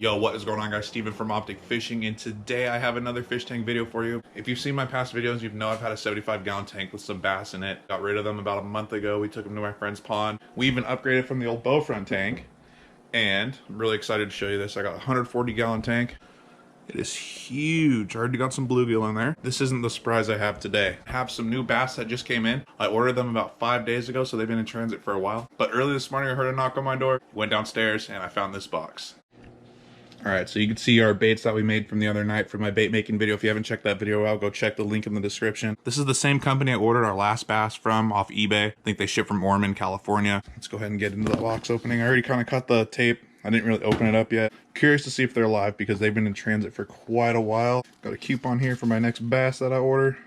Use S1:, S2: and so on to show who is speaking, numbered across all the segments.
S1: Yo, what is going on, guys? Steven from Optic Fishing, and today I have another fish tank video for you. If you've seen my past videos, you know I've had a 75-gallon tank with some bass in it. Got rid of them about a month ago. We took them to my friend's pond. We even upgraded from the old Bowfront tank, and I'm really excited to show you this. I got a 140-gallon tank. It is huge. I already got some bluegill in there. This isn't the surprise I have today. I have some new bass that just came in. I ordered them about 5 days ago, so they've been in transit for a while. But early this morning, I heard a knock on my door, went downstairs, and I found this box. Alright, so you can see our baits that we made from the other night for my bait making video. If you haven't checked that video out, go check the link in the description. This is the same company I ordered our last bass from off eBay. I think they ship from Ormond, California. Let's go ahead and get into the box opening. I already kind of cut the tape. I didn't really open it up yet. Curious to see if they're alive because they've been in transit for quite a while. Got a coupon here for my next bass that I order.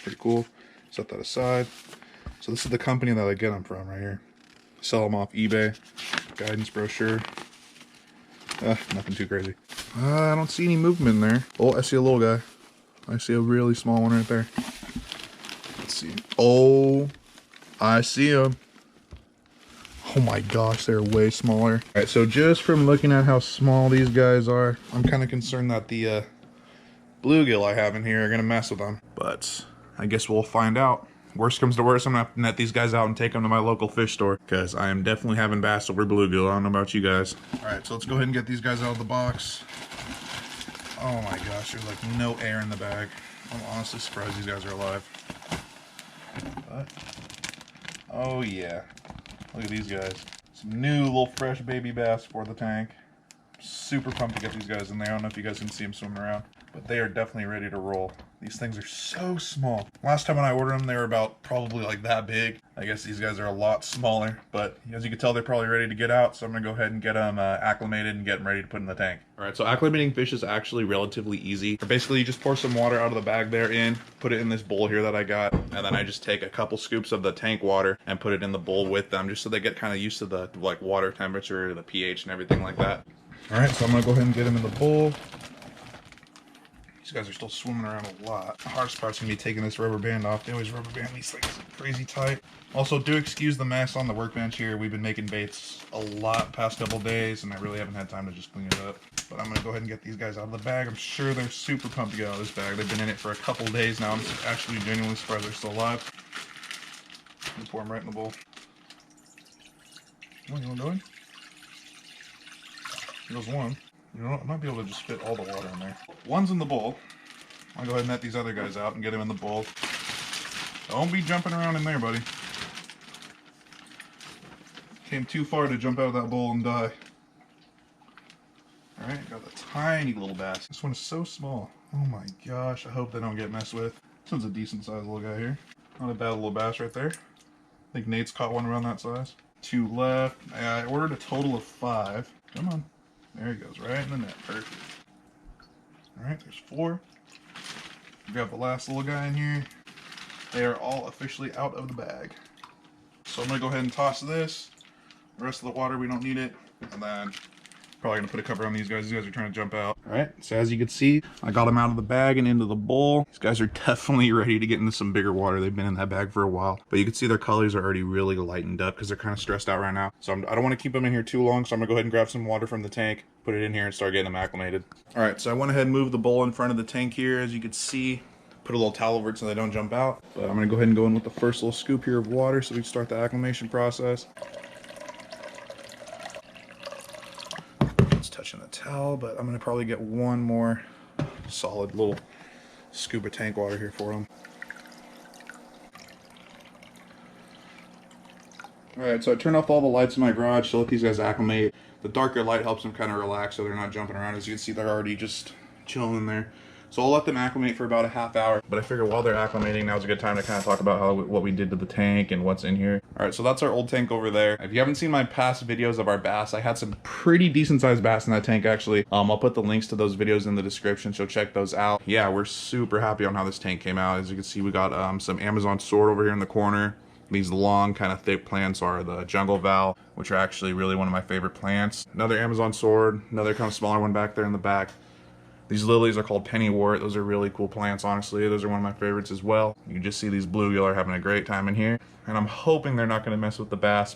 S1: Pretty cool. Set that aside. So this is the company that I get them from right here. Sell them off eBay. Guidance brochure. Nothing too crazy. I don't see any movement in there. Oh, I see a little guy. I see a really small one right there. Let's see. Oh, I see him. Oh my gosh, they're way smaller. All right, so just from looking at how small these guys are, I'm kind of concerned that the bluegill I have in here are gonna mess with them. But I guess we'll find out. Worst comes to worst, I'm gonna have to net these guys out and take them to my local fish store because I am definitely having bass over bluegill. I don't know about you guys. All right, so let's go ahead and get these guys out of the box. Oh my gosh, there's like no air in the bag. I'm honestly surprised these guys are alive. But, oh yeah, look at these guys. Some new little fresh baby bass for the tank. Super pumped to get these guys in there. I don't know if you guys can see them swimming around, but they are definitely ready to roll. These things are so small. Last time when I ordered them, they were about probably like that big. I guess these guys are a lot smaller, but as you can tell, they're probably ready to get out. So I'm gonna go ahead and get them acclimated and get them ready to put in the tank. All right, so acclimating fish is actually relatively easy. Basically, you just pour some water out of the bag they're in, put it in this bowl here that I got, and then I just take a couple scoops of the tank water and put it in the bowl with them, just so they get kind of used to the like water temperature, the pH, and everything like that. All right, so I'm gonna go ahead and get them in the bowl. These guys are still swimming around a lot. The hardest part's gonna be taking this rubber band off. They always rubber band these things crazy tight. Also, do excuse the mess on the workbench here. We've been making baits a lot past couple days, and I really haven't had time to just clean it up. But I'm gonna go ahead and get these guys out of the bag. I'm sure they're super pumped to get out of this bag. They've been in it for a couple days now. I'm actually genuinely surprised they're still alive. I'm gonna pour them right in the bowl. What are you doing? There's one. You know what? I might be able to just fit all the water in there. One's in the bowl. I'll go ahead and net these other guys out and get them in the bowl. Don't be jumping around in there, buddy. Came too far to jump out of that bowl and die. Alright, got a tiny little bass. This one is so small. Oh my gosh, I hope they don't get messed with. This one's a decent sized little guy here. Not a bad little bass right there. I think Nate's caught one around that size. 2 left. I ordered a total of 5. Come on. There he goes, right in the net. Perfect. Alright, there's 4. We got the last little guy in here. They are all officially out of the bag. So I'm going to go ahead and toss this. The rest of the water, we don't need it. And then probably going to put a cover on these guys. These guys are trying to jump out. Alright, so as you can see, I got them out of the bag and into the bowl. These guys are definitely ready to get into some bigger water. They've been in that bag for a while. But you can see their colors are already really lightened up because they're kind of stressed out right now. So I don't want to keep them in here too long, so I'm going to go ahead and grab some water from the tank, put it in here, and start getting them acclimated. Alright, so I went ahead and moved the bowl in front of the tank here. As you can see, put a little towel over it so they don't jump out. But I'm going to go ahead and go in with the first little scoop here of water so we can start the acclimation process. Touching the towel, but I'm gonna probably get one more solid little scoop of tank water here for them. Alright, so I turned off all the lights in my garage to let these guys acclimate. The darker light helps them kind of relax so they're not jumping around. As you can see, they're already just chilling in there. So I'll let them acclimate for about a half hour. But I figure while they're acclimating, now's a good time to kind of talk about what we did to the tank and what's in here. Alright, so that's our old tank over there. If you haven't seen my past videos of our bass, I had some pretty decent sized bass in that tank actually. I'll put the links to those videos in the description, so check those out. Yeah, we're super happy on how this tank came out. As you can see, we got some Amazon sword over here in the corner. These long kind of thick plants are the jungle val, which are actually really one of my favorite plants. Another Amazon sword, another kind of smaller one back there in the back. These lilies are called pennywort. Those are really cool plants, honestly. Those are one of my favorites as well. You can just see these bluegill are having a great time in here. And I'm hoping they're not going to mess with the bass.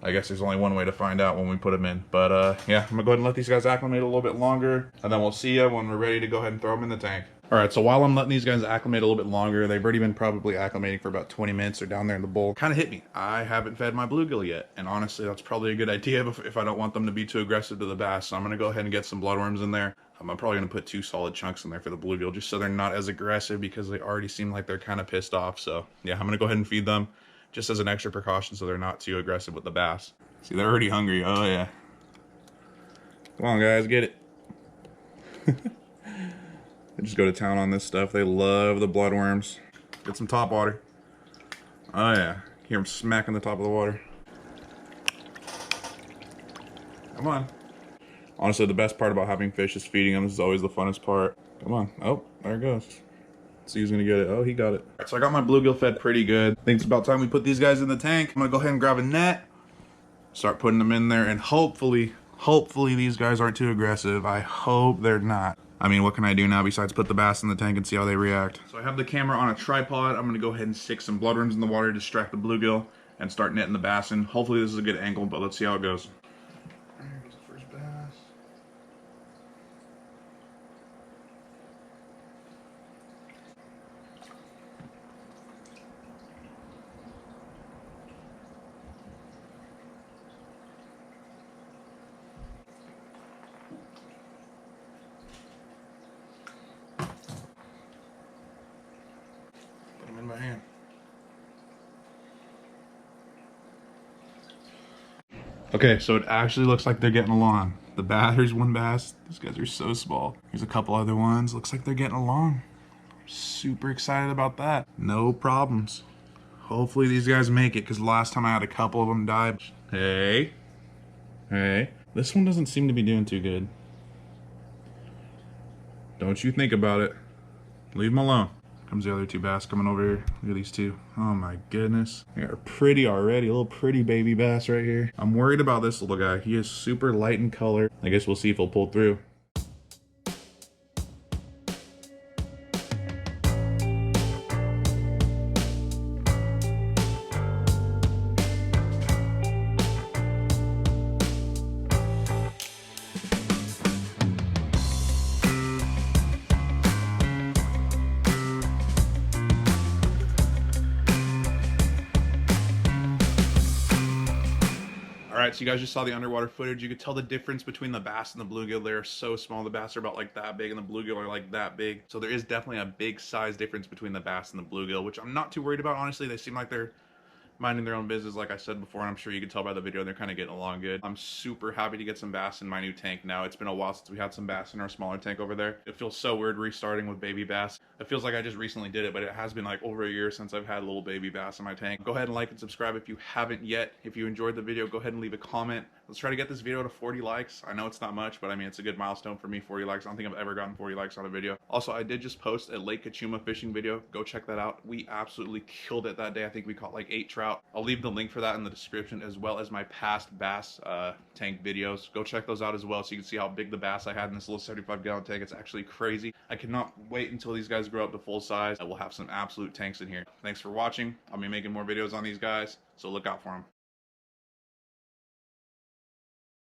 S1: I guess there's only one way to find out when we put them in. But yeah, I'm gonna go ahead and let these guys acclimate a little bit longer, and then we'll see you when we're ready to go ahead and throw them in the tank. All right, so while I'm letting these guys acclimate a little bit longer, they've already been probably acclimating for about 20 minutes. They're down there in the bowl. Kind of hit me. I haven't fed my bluegill yet, and honestly, that's probably a good idea if I don't want them to be too aggressive to the bass. So I'm gonna go ahead and get some bloodworms in there. I'm probably gonna put 2 solid chunks in there for the bluegill, just so they're not as aggressive, because they already seem like they're kind of pissed off. So yeah, I'm gonna go ahead and feed them just as an extra precaution so they're not too aggressive with the bass. See, they're already hungry. Oh yeah. Come on, guys, get it. They just go to town on this stuff. They love the bloodworms. Get some top water. Oh yeah. Hear them smacking the top of the water. Come on. Honestly, the best part about having fish is feeding them. This is always the funnest part. Come on. Oh, there it goes. Let's see who's gonna get it. Oh, he got it. All right, so I got my bluegill fed pretty good. I think it's about time we put these guys in the tank. I'm gonna go ahead and grab a net, start putting them in there, and hopefully these guys aren't too aggressive. I hope they're not. I mean, what can I do now besides put the bass in the tank and see how they react? So I have the camera on a tripod. I'm gonna go ahead and stick some bloodworms in the water, distract the bluegill, and start netting the bass in. Hopefully this is a good angle, but let's see how it goes. There goes the first bass. In my hand. Okay, so it actually looks like they're getting along. The bass, here's one bass. These guys are so small. Here's a couple other ones. Looks like they're getting along. Super excited about that. No problems. Hopefully these guys make it, because last time I had a couple of them die. Hey. Hey. This one doesn't seem to be doing too good. Don't you think about it. Leave them alone. Comes the other 2 bass coming over here. Look at these 2. Oh my goodness. They are pretty already. A little pretty baby bass right here. I'm worried about this little guy. He is super light in color. I guess we'll see if he'll pull through. Alright, so you guys just saw the underwater footage. You could tell the difference between the bass and the bluegill. They're so small. The bass are about like that big and the bluegill are like that big. So there is definitely a big size difference between the bass and the bluegill, which I'm not too worried about. Honestly, they seem like they're minding their own business, like I said before, and I'm sure you can tell by the video they're kind of getting along good. I'm super happy to get some bass in my new tank now. It's been a while since we had some bass in our smaller tank over there. It feels so weird restarting with baby bass. It feels like I just recently did it, but it has been like over a year since I've had little baby bass in my tank. Go ahead and like and subscribe if you haven't yet. If you enjoyed the video, go ahead and leave a comment. Let's try to get this video to 40 likes. I know it's not much, but I mean, it's a good milestone for me, 40 likes. I don't think I've ever gotten 40 likes on a video. Also, I did just post a Lake Cachuma fishing video. Go check that out. We absolutely killed it that day. I think we caught like 8 trout. I'll leave the link for that in the description, as well as my past bass tank videos. Go check those out as well, so you can see how big the bass I had in this little 75-gallon tank. It's actually crazy. I cannot wait until these guys grow up to full size. I will have some absolute tanks in here. Thanks for watching. I'll be making more videos on these guys, so look out for them.